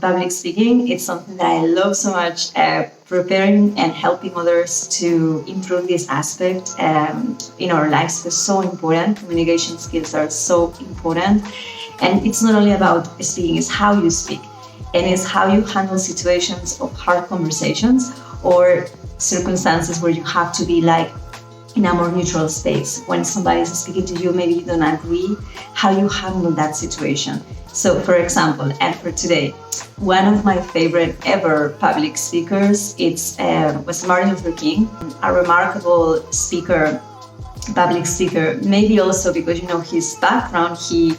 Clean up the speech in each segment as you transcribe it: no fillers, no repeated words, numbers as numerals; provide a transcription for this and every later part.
Public speaking, it's something that I love so much. Preparing and helping others to improve this aspect in our lives is so important. Communication skills are so important. And it's not only about speaking, it's how you speak. And it's how you handle situations of hard conversations or circumstances where you have to be like in a more neutral space. When somebody is speaking to you, maybe you don't agree, how you handle that situation. So, for example, and for today, one of my favorite ever public speakers was Martin Luther King, a remarkable speaker, public speaker, maybe also because, his background, he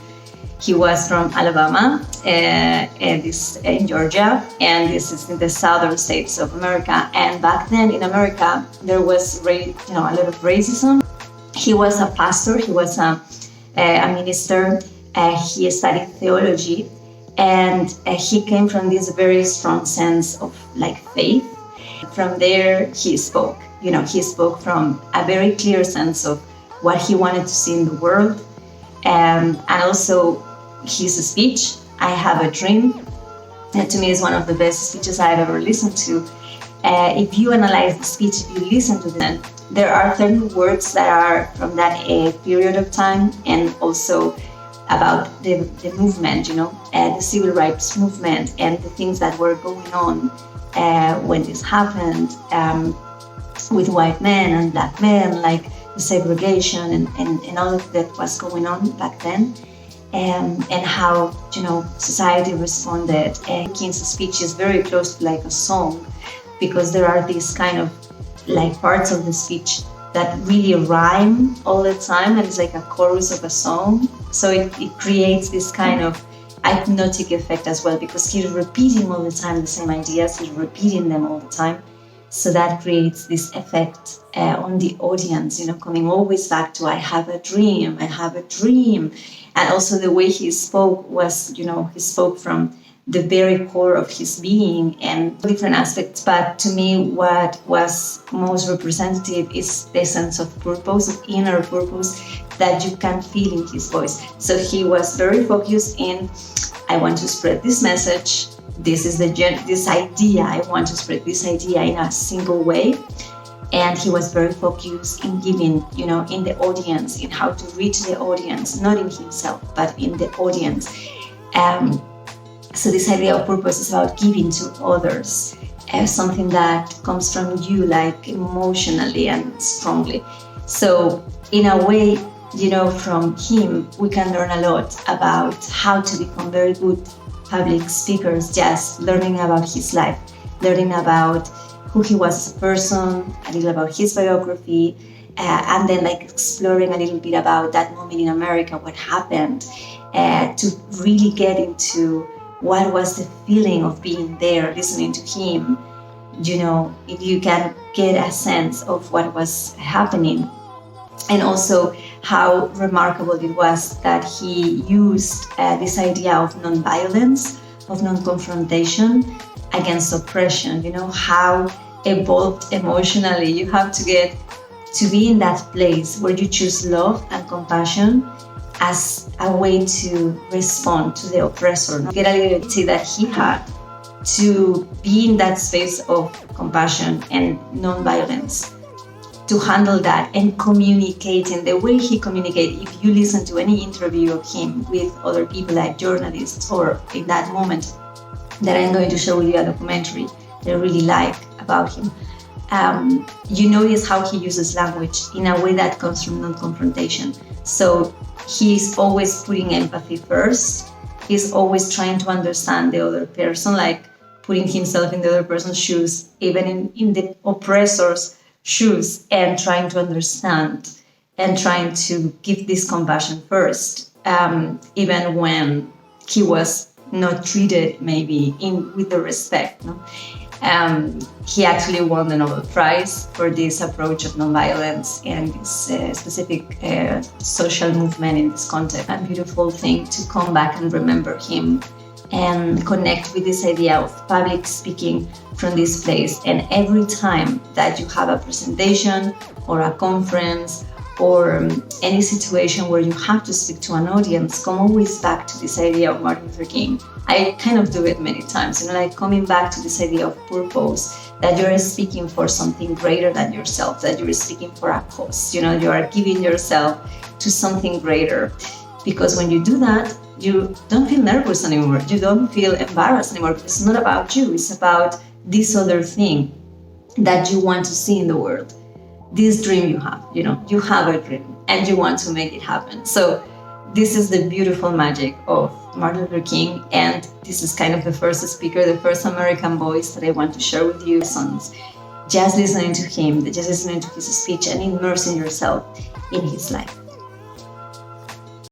was from Alabama, and this in Georgia, and this is in the southern states of America. And back then in America, there was a lot of racism. He was a pastor, he was a minister, he studied theology, and he came from this very strong sense of faith. From there, he spoke. He spoke from a very clear sense of what he wanted to see in the world, and also his speech, I Have a Dream, that to me is one of the best speeches I've ever listened to. If you analyze the speech, if you listen to them, there are certain words that are from that period of time, and also about the movement, the civil rights movement, and the things that were going on when this happened with white men and black men, like the segregation and all of that was going on back then. And how society responded. King's speech is very close to like a song, because there are these kind of parts of the speech that really rhyme all the time, and it's like a chorus of a song. So it creates this kind of hypnotic effect as well, because he's repeating all the time the same ideas, he's repeating them all the time. So that creates this effect on the audience, coming always back to I have a dream, I have a dream. And also the way he spoke was, he spoke from the very core of his being and different aspects. But to me, what was most representative is the sense of purpose, of inner purpose that you can feel in his voice. So he was very focused in, I want to spread this message. This is this idea. I want to spread this idea in a single way. And he was very focused in giving, in the audience, in how to reach the audience, not in himself, but in the audience. So this idea of purpose is about giving to others, something that comes from you, like emotionally and strongly. So in a way, from him, we can learn a lot about how to become very good public speakers, just learning about his life, learning about who he was as a person, a little about his biography, and then exploring a little bit about that moment in America, what happened, to really get into what was the feeling of being there, listening to him. If you can get a sense of what was happening, and also how remarkable it was that he used this idea of nonviolence, of non-confrontation against oppression. How evolved emotionally you have to get to be in that place where you choose love and compassion as a way to respond to the oppressor. Get a little bit that he had to be in that space of compassion and non-violence, to handle that and communicate in the way he communicated. If you listen to any interview of him with other people like journalists, or in that moment that I'm going to show you a documentary that I really like about him, you notice how he uses language in a way that comes from non-confrontation. So he's always putting empathy first. He's always trying to understand the other person, like putting himself in the other person's shoes, even in the oppressor's shoes, and trying to understand and trying to give this compassion first, even when he was not treated maybe with the respect. No? He actually won the Nobel Prize for this approach of nonviolence and this specific social movement in this context. A beautiful thing to come back and remember him and connect with this idea of public speaking from this place. And every time that you have a presentation or a conference or any situation where you have to speak to an audience, come always back to this idea of Martin Luther King. I kind of do it many times, like coming back to this idea of purpose, that you're speaking for something greater than yourself, that you're speaking for a cause, you are giving yourself to something greater. Because when you do that, you don't feel nervous anymore, you don't feel embarrassed anymore, because it's not about you, it's about this other thing that you want to see in the world. This dream you have, you have a dream and you want to make it happen. So this is the beautiful magic of Martin Luther King, and this is kind of the first speaker, the first American voice that I want to share with you, sons. Just listening to him, just listening to his speech and immersing yourself in his life.